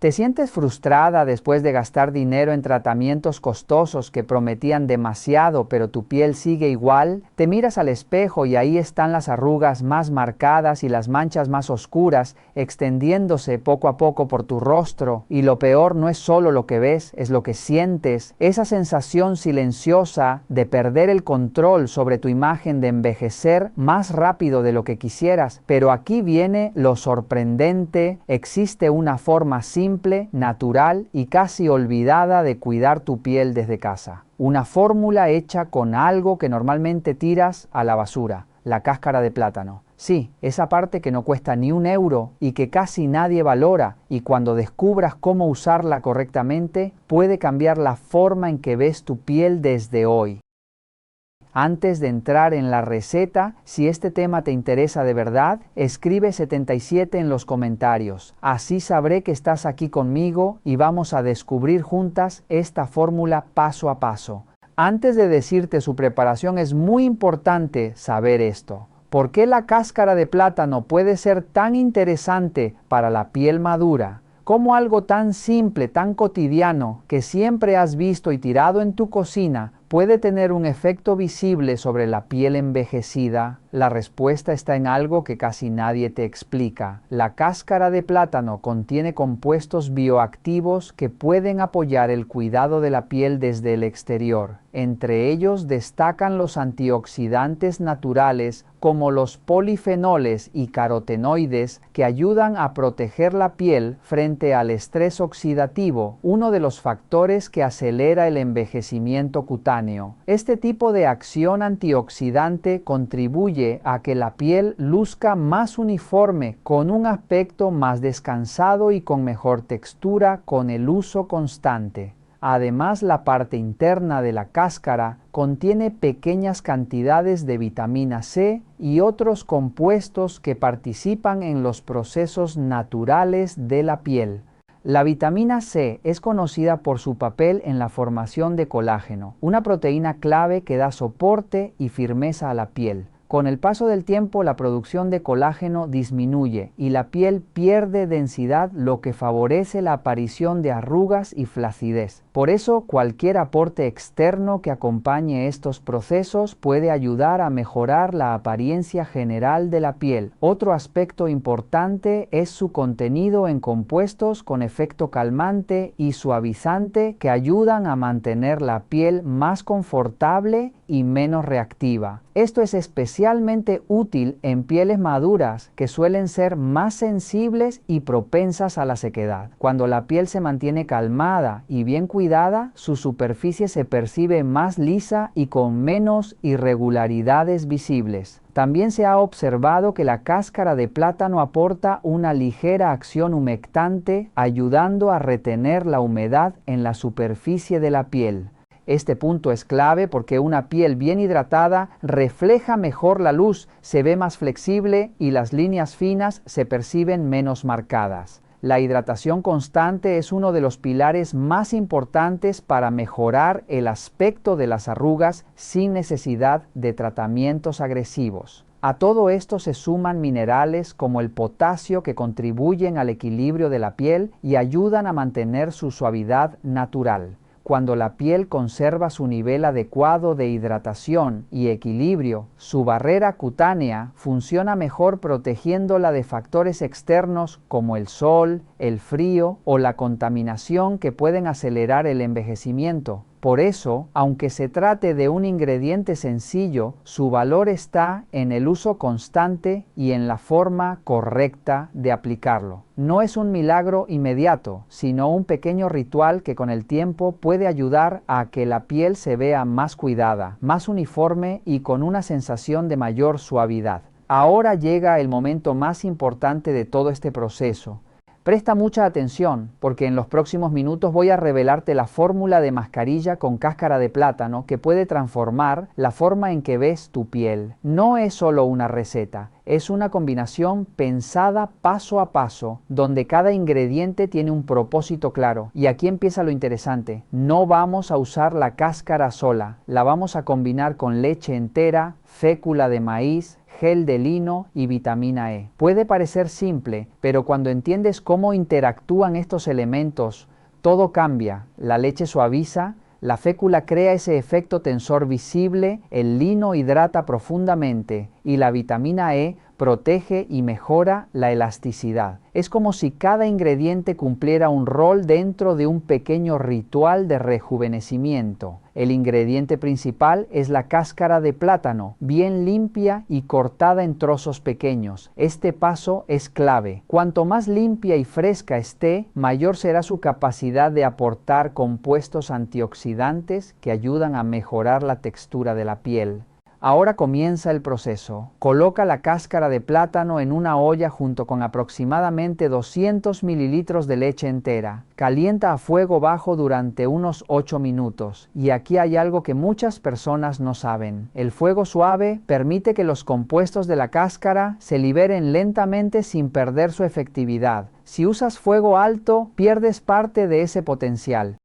¿Te sientes frustrada después de gastar dinero en tratamientos costosos que prometían demasiado, pero tu piel sigue igual? Te miras al espejo y ahí están las arrugas más marcadas y las manchas más oscuras, extendiéndose poco a poco por tu rostro. Y lo peor no es solo lo que ves, es lo que sientes. Esa sensación silenciosa de perder el control sobre tu imagen, de envejecer más rápido de lo que quisieras. Pero aquí viene lo sorprendente. Existe una forma simple, natural y casi olvidada de cuidar tu piel desde casa. Una fórmula hecha con algo que normalmente tiras a la basura, la cáscara de plátano. Sí, esa parte que no cuesta ni un euro y que casi nadie valora, y cuando descubras cómo usarla correctamente, puede cambiar la forma en que ves tu piel desde hoy. Antes de entrar en la receta, si este tema te interesa de verdad, escribe 77 en los comentarios. Así sabré que estás aquí conmigo y vamos a descubrir juntas esta fórmula paso a paso. Antes de decirte su preparación, es muy importante saber esto. ¿Por qué la cáscara de plátano puede ser tan interesante para la piel madura? ¿Cómo algo tan simple, tan cotidiano, que siempre has visto y tirado en tu cocina, puede tener un efecto visible sobre la piel envejecida? La respuesta está en algo que casi nadie te explica. La cáscara de plátano contiene compuestos bioactivos que pueden apoyar el cuidado de la piel desde el exterior. Entre ellos destacan los antioxidantes naturales como los polifenoles y carotenoides, que ayudan a proteger la piel frente al estrés oxidativo, uno de los factores que acelera el envejecimiento cutáneo. Este tipo de acción antioxidante contribuye a que la piel luzca más uniforme, con un aspecto más descansado y con mejor textura con el uso constante. Además, la parte interna de la cáscara contiene pequeñas cantidades de vitamina C y otros compuestos que participan en los procesos naturales de la piel. La vitamina C es conocida por su papel en la formación de colágeno, una proteína clave que da soporte y firmeza a la piel. Con el paso del tiempo, la producción de colágeno disminuye y la piel pierde densidad, lo que favorece la aparición de arrugas y flacidez. Por eso, cualquier aporte externo que acompañe estos procesos puede ayudar a mejorar la apariencia general de la piel. Otro aspecto importante es su contenido en compuestos con efecto calmante y suavizante que ayudan a mantener la piel más confortable y menos reactiva. Esto es especialmente útil en pieles maduras que suelen ser más sensibles y propensas a la sequedad. Cuando la piel se mantiene calmada y bien cuidada, su superficie se percibe más lisa y con menos irregularidades visibles. También se ha observado que la cáscara de plátano aporta una ligera acción humectante, ayudando a retener la humedad en la superficie de la piel. Este punto es clave porque una piel bien hidratada refleja mejor la luz, se ve más flexible y las líneas finas se perciben menos marcadas. La hidratación constante es uno de los pilares más importantes para mejorar el aspecto de las arrugas sin necesidad de tratamientos agresivos. A todo esto se suman minerales como el potasio, que contribuyen al equilibrio de la piel y ayudan a mantener su suavidad natural. Cuando la piel conserva su nivel adecuado de hidratación y equilibrio, su barrera cutánea funciona mejor, protegiéndola de factores externos como el sol, el frío o la contaminación que pueden acelerar el envejecimiento. Por eso, aunque se trate de un ingrediente sencillo, su valor está en el uso constante y en la forma correcta de aplicarlo. No es un milagro inmediato, sino un pequeño ritual que con el tiempo puede ayudar a que la piel se vea más cuidada, más uniforme y con una sensación de mayor suavidad. Ahora llega el momento más importante de todo este proceso. Presta mucha atención, porque en los próximos minutos voy a revelarte la fórmula de mascarilla con cáscara de plátano que puede transformar la forma en que ves tu piel. No es solo una receta, es una combinación pensada paso a paso, donde cada ingrediente tiene un propósito claro. Y aquí empieza lo interesante. No vamos a usar la cáscara sola, la vamos a combinar con leche entera, fécula de maíz, gel de lino y vitamina E. Puede parecer simple, pero cuando entiendes cómo interactúan estos elementos, todo cambia. La leche suaviza, la fécula crea ese efecto tensor visible, el lino hidrata profundamente y la vitamina E protege y mejora la elasticidad. Es como si cada ingrediente cumpliera un rol dentro de un pequeño ritual de rejuvenecimiento. El ingrediente principal es la cáscara de plátano, bien limpia y cortada en trozos pequeños. Este paso es clave. Cuanto más limpia y fresca esté, mayor será su capacidad de aportar compuestos antioxidantes que ayudan a mejorar la textura de la piel. Ahora comienza el proceso. Coloca la cáscara de plátano en una olla junto con aproximadamente 200 mililitros de leche entera. Calienta a fuego bajo durante unos 8 minutos. Y aquí hay algo que muchas personas no saben. El fuego suave permite que los compuestos de la cáscara se liberen lentamente sin perder su efectividad. Si usas fuego alto, pierdes parte de ese potencial.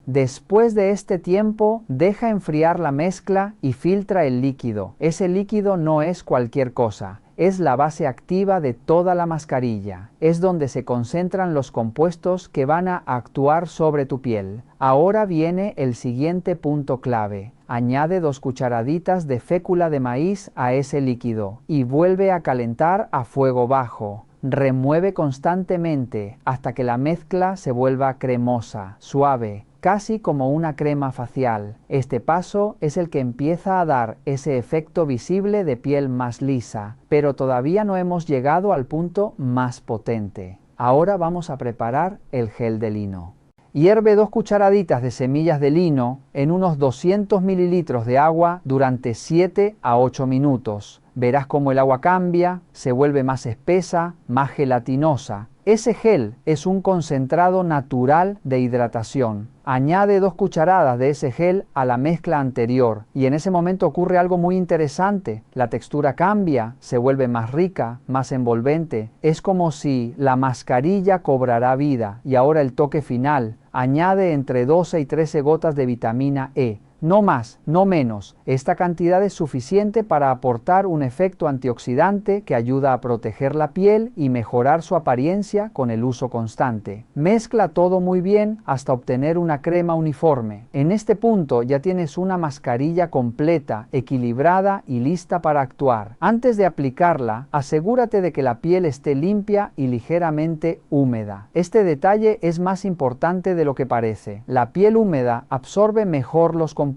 Después de este tiempo, deja enfriar la mezcla y filtra el líquido. Ese líquido no es cualquier cosa, es la base activa de toda la mascarilla. Es donde se concentran los compuestos que van a actuar sobre tu piel. Ahora viene el siguiente punto clave. Añade 2 cucharaditas de fécula de maíz a ese líquido y vuelve a calentar a fuego bajo. Remueve constantemente hasta que la mezcla se vuelva cremosa, suave, casi como una crema facial. Este paso es el que empieza a dar ese efecto visible de piel más lisa, pero todavía no hemos llegado al punto más potente. Ahora vamos a preparar el gel de lino. Hierve 2 cucharaditas de semillas de lino en unos 200 mililitros de agua durante 7 a 8 minutos. Verás cómo el agua cambia, se vuelve más espesa, más gelatinosa. Ese gel es un concentrado natural de hidratación. Añade 2 cucharadas de ese gel a la mezcla anterior y en ese momento ocurre algo muy interesante. La textura cambia, se vuelve más rica, más envolvente. Es como si la mascarilla cobrará vida. Y ahora el toque final. Añade entre 12 y 13 gotas de vitamina E. No más, no menos. Esta cantidad es suficiente para aportar un efecto antioxidante que ayuda a proteger la piel y mejorar su apariencia con el uso constante. Mezcla todo muy bien hasta obtener una crema uniforme. En este punto ya tienes una mascarilla completa, equilibrada y lista para actuar. Antes de aplicarla, asegúrate de que la piel esté limpia y ligeramente húmeda. Este detalle es más importante de lo que parece. La piel húmeda absorbe mejor los compuestos.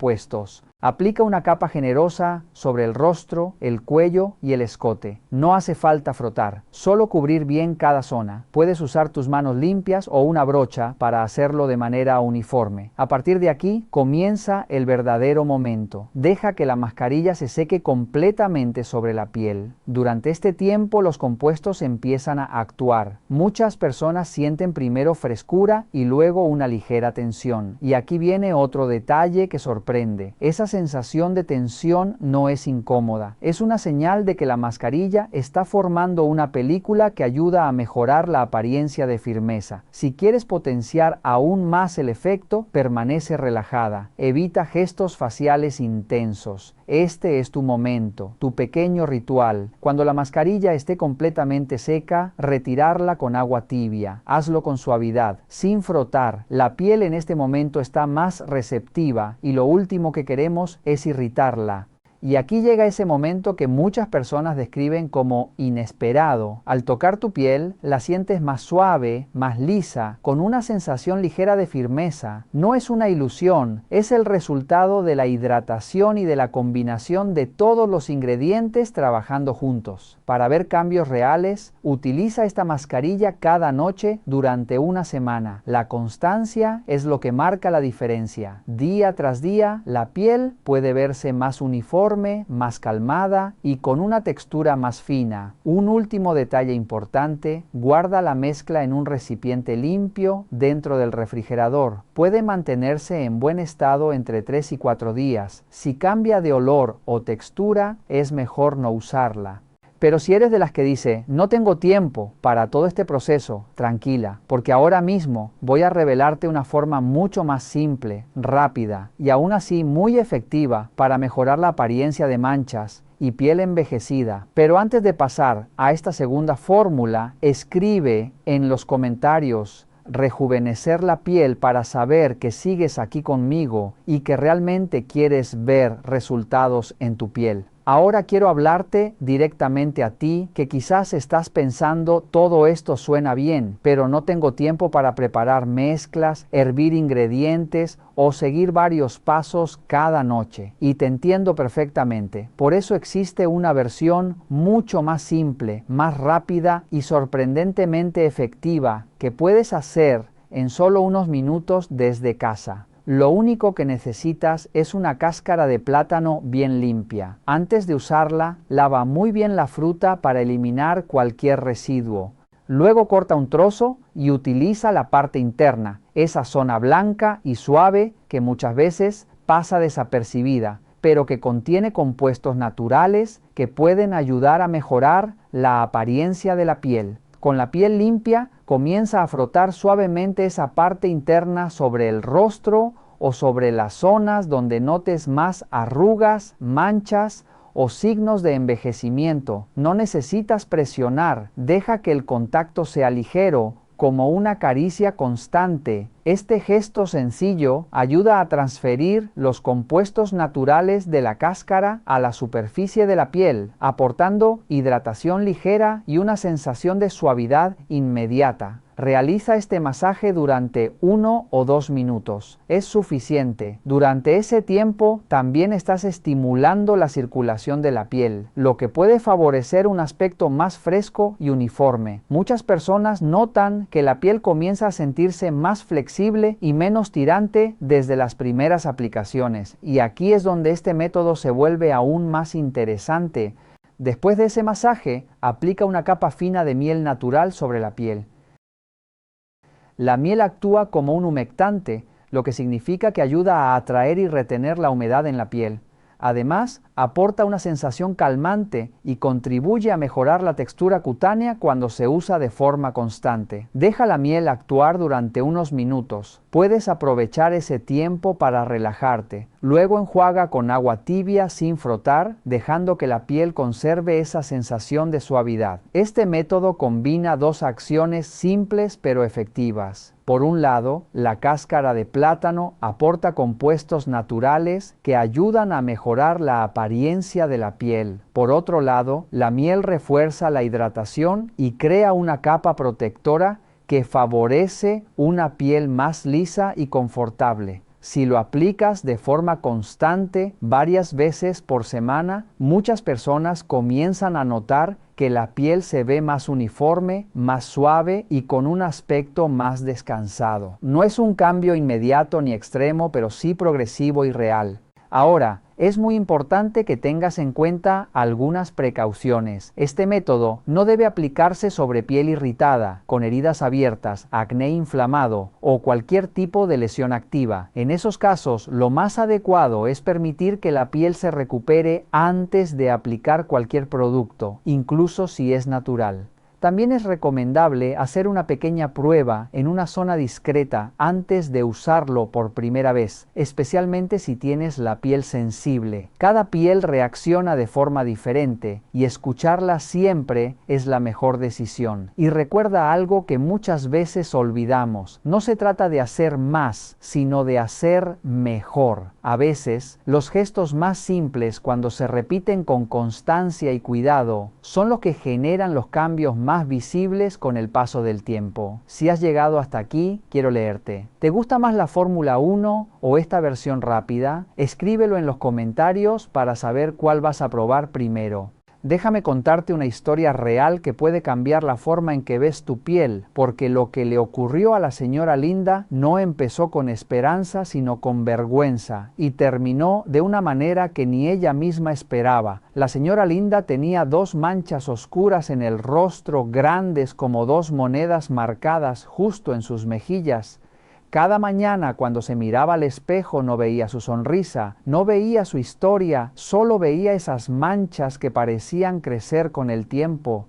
Aplica una capa generosa sobre el rostro, el cuello y el escote. No hace falta frotar, solo cubrir bien cada zona. Puedes usar tus manos limpias o una brocha para hacerlo de manera uniforme. A partir de aquí comienza el verdadero momento. Deja que la mascarilla se seque completamente sobre la piel. Durante este tiempo los compuestos empiezan a actuar. Muchas personas sienten primero frescura y luego una ligera tensión. Y aquí viene otro detalle que sorprende. Esa sensación de tensión no es incómoda. Es una señal de que la mascarilla está formando una película que ayuda a mejorar la apariencia de firmeza. Si quieres potenciar aún más el efecto, permanece relajada. Evita gestos faciales intensos. Este es tu momento, tu pequeño ritual. Cuando la mascarilla esté completamente seca, retirarla con agua tibia. Hazlo con suavidad, sin frotar. La piel en este momento está más receptiva y lo último que queremos es irritarla. Y aquí llega ese momento que muchas personas describen como inesperado. Al tocar tu piel, la sientes más suave, más lisa, con una sensación ligera de firmeza. No es una ilusión, es el resultado de la hidratación y de la combinación de todos los ingredientes trabajando juntos. Para ver cambios reales, utiliza esta mascarilla cada noche durante una semana. La constancia es lo que marca la diferencia. Día tras día, la piel puede verse más uniforme, más calmada y con una textura más fina. Un último detalle importante, guarda la mezcla en un recipiente limpio dentro del refrigerador. Puede mantenerse en buen estado entre 3 y 4 días. Si cambia de olor o textura, es mejor no usarla. Pero si eres de las que dice, no tengo tiempo para todo este proceso, tranquila, porque ahora mismo voy a revelarte una forma mucho más simple, rápida y aún así muy efectiva para mejorar la apariencia de manchas y piel envejecida. Pero antes de pasar a esta segunda fórmula, escribe en los comentarios rejuvenecer la piel para saber que sigues aquí conmigo y que realmente quieres ver resultados en tu piel. Ahora quiero hablarte directamente a ti, que quizás estás pensando todo esto suena bien, pero no tengo tiempo para preparar mezclas, hervir ingredientes o seguir varios pasos cada noche. Y te entiendo perfectamente. Por eso existe una versión mucho más simple, más rápida y sorprendentemente efectiva que puedes hacer en solo unos minutos desde casa. Lo único que necesitas es una cáscara de plátano bien limpia. Antes de usarla, lava muy bien la fruta para eliminar cualquier residuo. Luego corta un trozo y utiliza la parte interna, esa zona blanca y suave que muchas veces pasa desapercibida, pero que contiene compuestos naturales que pueden ayudar a mejorar la apariencia de la piel. Con la piel limpia, comienza a frotar suavemente esa parte interna sobre el rostro o sobre las zonas donde notes más arrugas, manchas o signos de envejecimiento. No necesitas presionar, deja que el contacto sea ligero, como una caricia constante. Este gesto sencillo ayuda a transferir los compuestos naturales de la cáscara a la superficie de la piel, aportando hidratación ligera y una sensación de suavidad inmediata. Realiza este masaje durante 1 o 2 minutos. Es suficiente. Durante ese tiempo también estás estimulando la circulación de la piel, lo que puede favorecer un aspecto más fresco y uniforme. Muchas personas notan que la piel comienza a sentirse más flexible y menos tirante desde las primeras aplicaciones. Y aquí es donde este método se vuelve aún más interesante. Después de ese masaje, aplica una capa fina de miel natural sobre la piel. La miel actúa como un humectante, lo que significa que ayuda a atraer y retener la humedad en la piel. Además, aporta una sensación calmante y contribuye a mejorar la textura cutánea cuando se usa de forma constante. Deja la miel actuar durante unos minutos. Puedes aprovechar ese tiempo para relajarte. Luego enjuaga con agua tibia sin frotar, dejando que la piel conserve esa sensación de suavidad. Este método combina dos acciones simples pero efectivas. Por un lado, la cáscara de plátano aporta compuestos naturales que ayudan a mejorar la apariencia de la piel. Por otro lado, la miel refuerza la hidratación y crea una capa protectora que favorece una piel más lisa y confortable. Si lo aplicas de forma constante varias veces por semana, muchas personas comienzan a notar que la piel se ve más uniforme, más suave y con un aspecto más descansado. No es un cambio inmediato ni extremo, pero sí progresivo y real. Ahora, es muy importante que tengas en cuenta algunas precauciones. Este método no debe aplicarse sobre piel irritada, con heridas abiertas, acné inflamado o cualquier tipo de lesión activa. En esos casos, lo más adecuado es permitir que la piel se recupere antes de aplicar cualquier producto, incluso si es natural. También es recomendable hacer una pequeña prueba en una zona discreta antes de usarlo por primera vez, especialmente si tienes la piel sensible. Cada piel reacciona de forma diferente y escucharla siempre es la mejor decisión. Y recuerda algo que muchas veces olvidamos: no se trata de hacer más, sino de hacer mejor. A veces, los gestos más simples, cuando se repiten con constancia y cuidado, son los que generan los cambios más visibles con el paso del tiempo. Si has llegado hasta aquí, quiero leerte. ¿Te gusta más la Fórmula 1 o esta versión rápida? Escríbelo en los comentarios para saber cuál vas a probar primero. Déjame contarte una historia real que puede cambiar la forma en que ves tu piel, porque lo que le ocurrió a la señora Linda no empezó con esperanza, sino con vergüenza, y terminó de una manera que ni ella misma esperaba. La señora Linda tenía 2 manchas oscuras en el rostro, grandes como 2 monedas marcadas justo en sus mejillas. Cada mañana cuando se miraba al espejo no veía su sonrisa, no veía su historia, solo veía esas manchas que parecían crecer con el tiempo.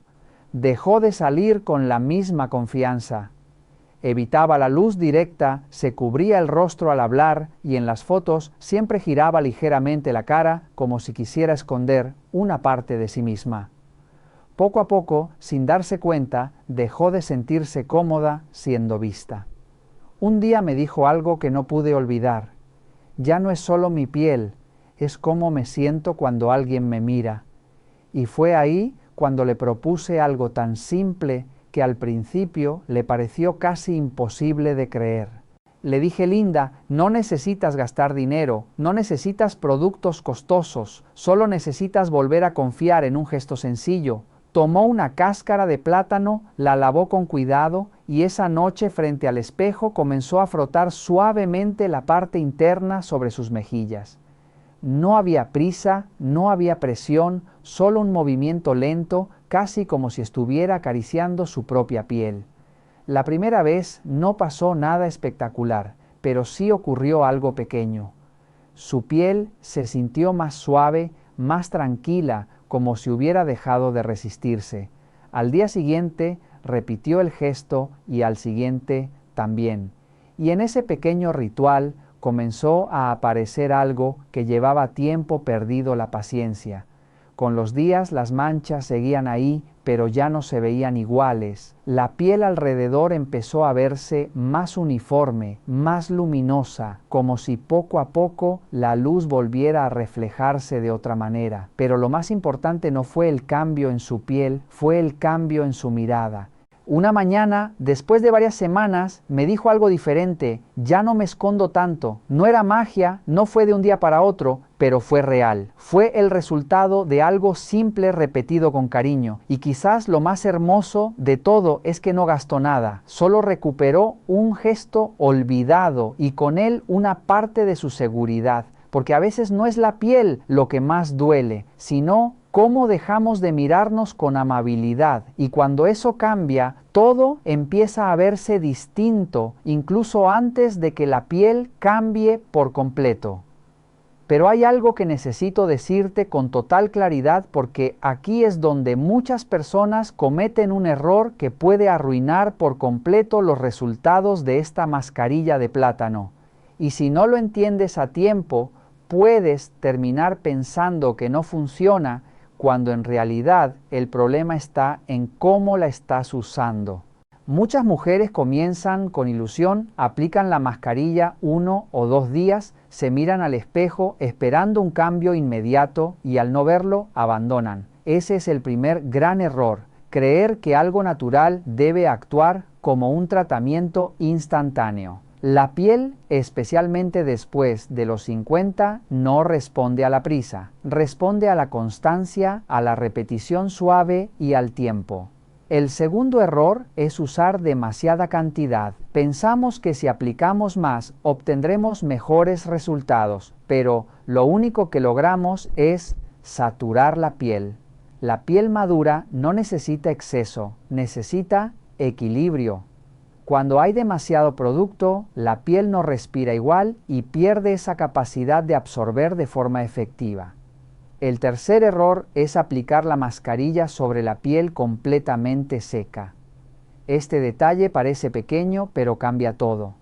Dejó de salir con la misma confianza. evitaba la luz directa, se cubría el rostro al hablar y en las fotos siempre giraba ligeramente la cara como si quisiera esconder una parte de sí misma. Poco a poco, sin darse cuenta, dejó de sentirse cómoda siendo vista. Un día me dijo algo que no pude olvidar. Ya no es solo mi piel, es cómo me siento cuando alguien me mira. Y fue ahí cuando le propuse algo tan simple que al principio le pareció casi imposible de creer. Le dije: Linda, no necesitas gastar dinero, no necesitas productos costosos, solo necesitas volver a confiar en un gesto sencillo. Tomó una cáscara de plátano, la lavó con cuidado y esa noche frente al espejo comenzó a frotar suavemente la parte interna sobre sus mejillas. No había prisa, no había presión, solo un movimiento lento, casi como si estuviera acariciando su propia piel. La primera vez no pasó nada espectacular, pero sí ocurrió algo pequeño. Su piel se sintió más suave, más tranquila, como si hubiera dejado de resistirse. Al día siguiente repitió el gesto y al siguiente también. Y en ese pequeño ritual comenzó a aparecer algo que llevaba tiempo perdido la paciencia. Con los días las manchas seguían ahí, pero ya no se veían iguales. La piel alrededor empezó a verse más uniforme, más luminosa, como si poco a poco la luz volviera a reflejarse de otra manera. Pero lo más importante no fue el cambio en su piel, fue el cambio en su mirada. Una mañana, después de varias semanas, me dijo algo diferente. Ya no me escondo tanto. No era magia, no fue de un día para otro, pero fue real. Fue el resultado de algo simple repetido con cariño. Y quizás lo más hermoso de todo es que no gastó nada. Solo recuperó un gesto olvidado y con él una parte de su seguridad. Porque a veces no es la piel lo que más duele, sino cómo dejamos de mirarnos con amabilidad. Y cuando eso cambia, todo empieza a verse distinto, incluso antes de que la piel cambie por completo. Pero hay algo que necesito decirte con total claridad, porque aquí es donde muchas personas cometen un error que puede arruinar por completo los resultados de esta mascarilla de plátano. Y si no lo entiendes a tiempo, puedes terminar pensando que no funciona, cuando en realidad el problema está en cómo la estás usando. Muchas mujeres comienzan con ilusión, aplican la mascarilla 1 o 2 días, se miran al espejo esperando un cambio inmediato y al no verlo abandonan. Ese es el primer gran error, creer que algo natural debe actuar como un tratamiento instantáneo. La piel, especialmente después de los 50, no responde a la prisa, responde a la constancia, a la repetición suave y al tiempo. El segundo error es usar demasiada cantidad. Pensamos que si aplicamos más obtendremos mejores resultados, pero lo único que logramos es saturar la piel. La piel madura no necesita exceso, necesita equilibrio. Cuando hay demasiado producto, la piel no respira igual y pierde esa capacidad de absorber de forma efectiva. El tercer error es aplicar la mascarilla sobre la piel completamente seca. Este detalle parece pequeño, pero cambia todo.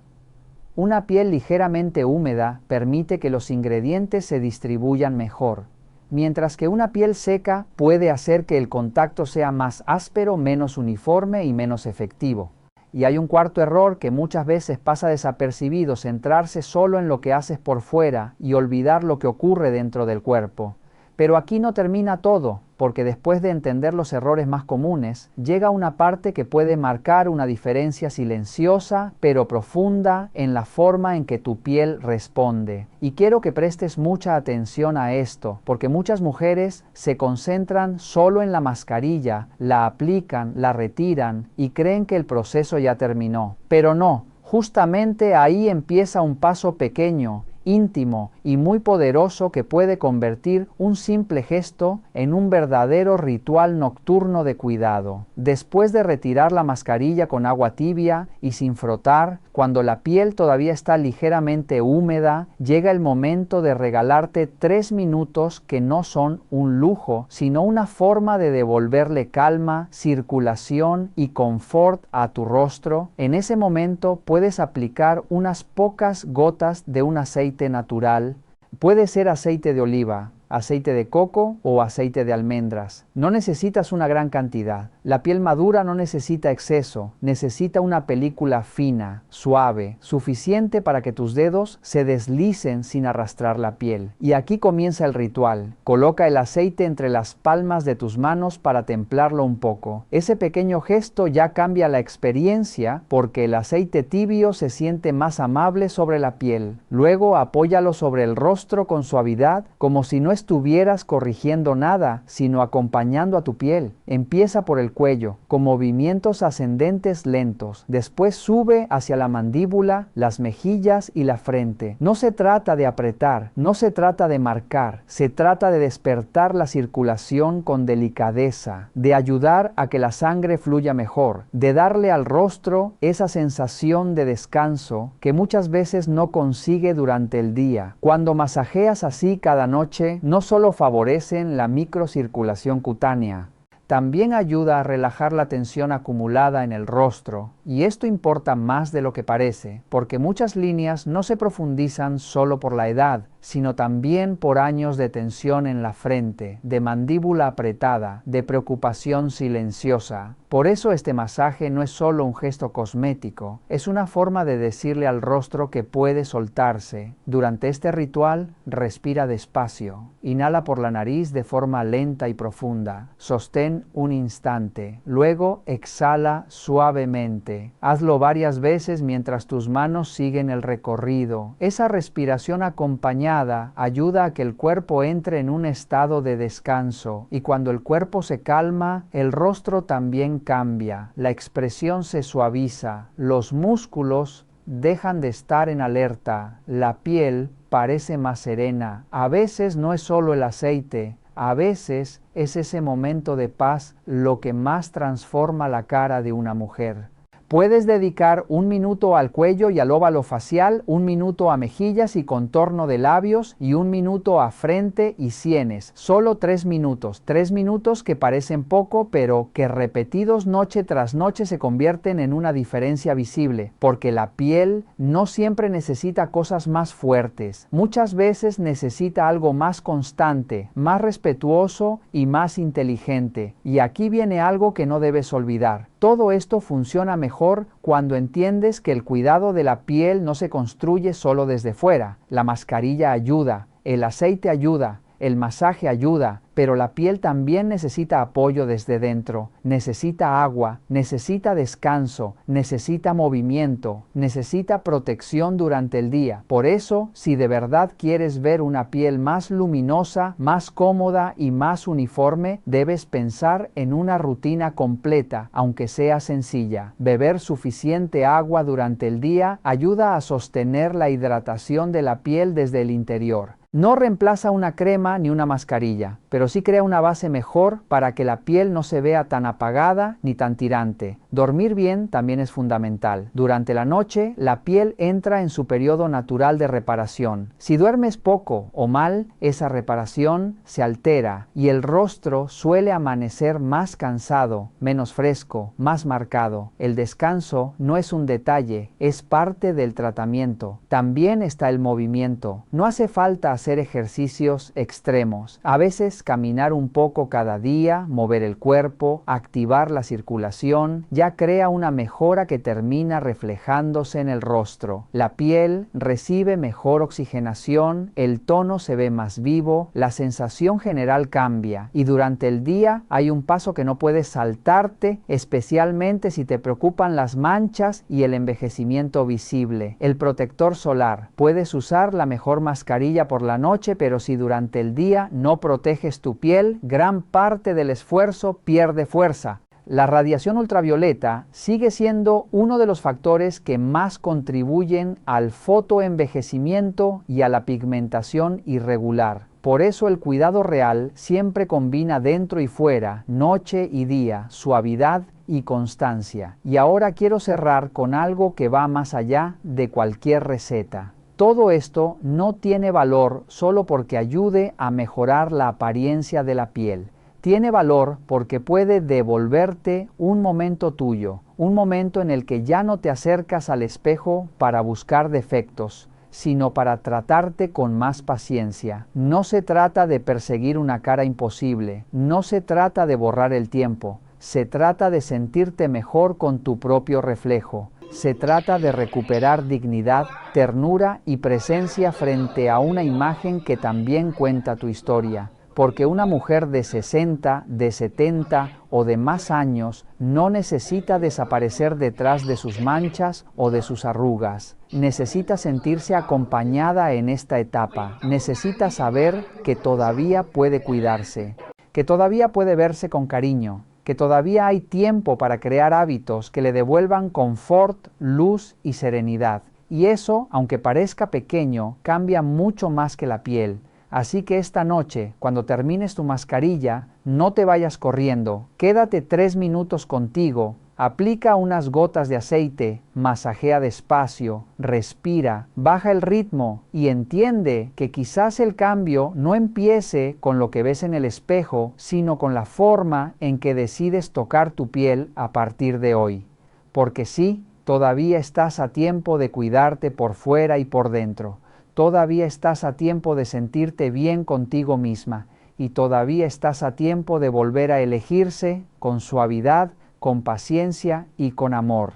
Una piel ligeramente húmeda permite que los ingredientes se distribuyan mejor, mientras que una piel seca puede hacer que el contacto sea más áspero, menos uniforme y menos efectivo. Y hay un cuarto error que muchas veces pasa desapercibido: centrarse solo en lo que haces por fuera y olvidar lo que ocurre dentro del cuerpo. Pero aquí no termina todo, porque después de entender los errores más comunes, llega una parte que puede marcar una diferencia silenciosa pero profunda en la forma en que tu piel responde. Y quiero que prestes mucha atención a esto, porque muchas mujeres se concentran solo en la mascarilla, la aplican, la retiran y creen que el proceso ya terminó. Pero no. Justamente ahí empieza un paso pequeño íntimo y muy poderoso que puede convertir un simple gesto en un verdadero ritual nocturno de cuidado. Después de retirar la mascarilla con agua tibia y sin frotar, cuando la piel todavía está ligeramente húmeda, llega el momento de regalarte 3 minutos que no son un lujo, sino una forma de devolverle calma, circulación y confort a tu rostro. En ese momento puedes aplicar unas pocas gotas de un aceite natural. Puede ser aceite de oliva, aceite de coco o aceite de almendras. No necesitas una gran cantidad. La piel madura no necesita exceso, necesita una película fina, suave, suficiente para que tus dedos se deslicen sin arrastrar la piel. Y aquí comienza el ritual. Coloca el aceite entre las palmas de tus manos para templarlo un poco. Ese pequeño gesto ya cambia la experiencia porque el aceite tibio se siente más amable sobre la piel. Luego apóyalo sobre el rostro con suavidad, como si no estuvieras corrigiendo nada, sino acompañando a tu piel. Empieza por el cuello, con movimientos ascendentes lentos. Después sube hacia la mandíbula, las mejillas y la frente. No se trata de apretar, no se trata de marcar, se trata de despertar la circulación con delicadeza, de ayudar a que la sangre fluya mejor, de darle al rostro esa sensación de descanso que muchas veces no consigue durante el día. Cuando masajeas así cada noche, no solo favorecen la microcirculación cutánea, también ayuda a relajar la tensión acumulada en el rostro, y esto importa más de lo que parece, porque muchas líneas no se profundizan solo por la edad, sino también por años de tensión en la frente, de mandíbula apretada, de preocupación silenciosa. Por eso este masaje no es solo un gesto cosmético, es una forma de decirle al rostro que puede soltarse. Durante este ritual, respira despacio. Inhala por la nariz de forma lenta y profunda. Sostén un instante. Luego exhala suavemente. Hazlo varias veces mientras tus manos siguen el recorrido. Esa respiración acompañada ayuda a que el cuerpo entre en un estado de descanso, y cuando el cuerpo se calma, el rostro también cambia, la expresión se suaviza, los músculos dejan de estar en alerta, la piel parece más serena. A veces no es solo el aceite, a veces es ese momento de paz lo que más transforma la cara de una mujer. Puedes dedicar 1 minuto al cuello y al óvalo facial, 1 minuto a mejillas y contorno de labios y 1 minuto a frente y sienes. Solo 3 minutos. 3 minutos que parecen poco, pero que repetidos noche tras noche se convierten en una diferencia visible, porque la piel no siempre necesita cosas más fuertes. Muchas veces necesita algo más constante, más respetuoso y más inteligente. Y aquí viene algo que no debes olvidar. Todo esto funciona mejor cuando entiendes que el cuidado de la piel no se construye solo desde fuera. La mascarilla ayuda, el aceite ayuda, el masaje ayuda, pero la piel también necesita apoyo desde dentro, necesita agua, necesita descanso, necesita movimiento, necesita protección durante el día. Por eso, si de verdad quieres ver una piel más luminosa, más cómoda y más uniforme, debes pensar en una rutina completa, aunque sea sencilla. Beber suficiente agua durante el día ayuda a sostener la hidratación de la piel desde el interior. No reemplaza una crema ni una mascarilla, pero sí crea una base mejor para que la piel no se vea tan apagada ni tan tirante. Dormir bien también es fundamental. Durante la noche, la piel entra en su periodo natural de reparación. Si duermes poco o mal, esa reparación se altera y el rostro suele amanecer más cansado, menos fresco, más marcado. El descanso no es un detalle, es parte del tratamiento. También está el movimiento. No hace falta hacer ejercicios extremos. A veces caminar un poco cada día, mover el cuerpo, activar la circulación, ya crea una mejora que termina reflejándose en el rostro. La piel recibe mejor oxigenación, el tono se ve más vivo, la sensación general cambia, y durante el día hay un paso que no puedes saltarte, especialmente si te preocupan las manchas y el envejecimiento visible. El protector solar. Puedes usar la mejor mascarilla por la noche, pero si durante el día no proteges tu piel, gran parte del esfuerzo pierde fuerza. La radiación ultravioleta sigue siendo uno de los factores que más contribuyen al fotoenvejecimiento y a la pigmentación irregular. Por eso el cuidado real siempre combina dentro y fuera, noche y día, suavidad y constancia. Y ahora quiero cerrar con algo que va más allá de cualquier receta. Todo esto no tiene valor solo porque ayude a mejorar la apariencia de la piel. Tiene valor porque puede devolverte un momento tuyo, un momento en el que ya no te acercas al espejo para buscar defectos, sino para tratarte con más paciencia. No se trata de perseguir una cara imposible, no se trata de borrar el tiempo, se trata de sentirte mejor con tu propio reflejo. Se trata de recuperar dignidad, ternura y presencia frente a una imagen que también cuenta tu historia. Porque una mujer de 60, de 70 o de más años no necesita desaparecer detrás de sus manchas o de sus arrugas. Necesita sentirse acompañada en esta etapa. Necesita saber que todavía puede cuidarse, que todavía puede verse con cariño, que todavía hay tiempo para crear hábitos que le devuelvan confort, luz y serenidad. Y eso, aunque parezca pequeño, cambia mucho más que la piel. Así que esta noche, cuando termines tu mascarilla, no te vayas corriendo, quédate 3 minutos contigo, aplica unas gotas de aceite, masajea despacio, respira, baja el ritmo y entiende que quizás el cambio no empiece con lo que ves en el espejo, sino con la forma en que decides tocar tu piel a partir de hoy. Porque sí, todavía estás a tiempo de cuidarte por fuera y por dentro. Todavía estás a tiempo de sentirte bien contigo misma y todavía estás a tiempo de volver a elegirse con suavidad, con paciencia y con amor.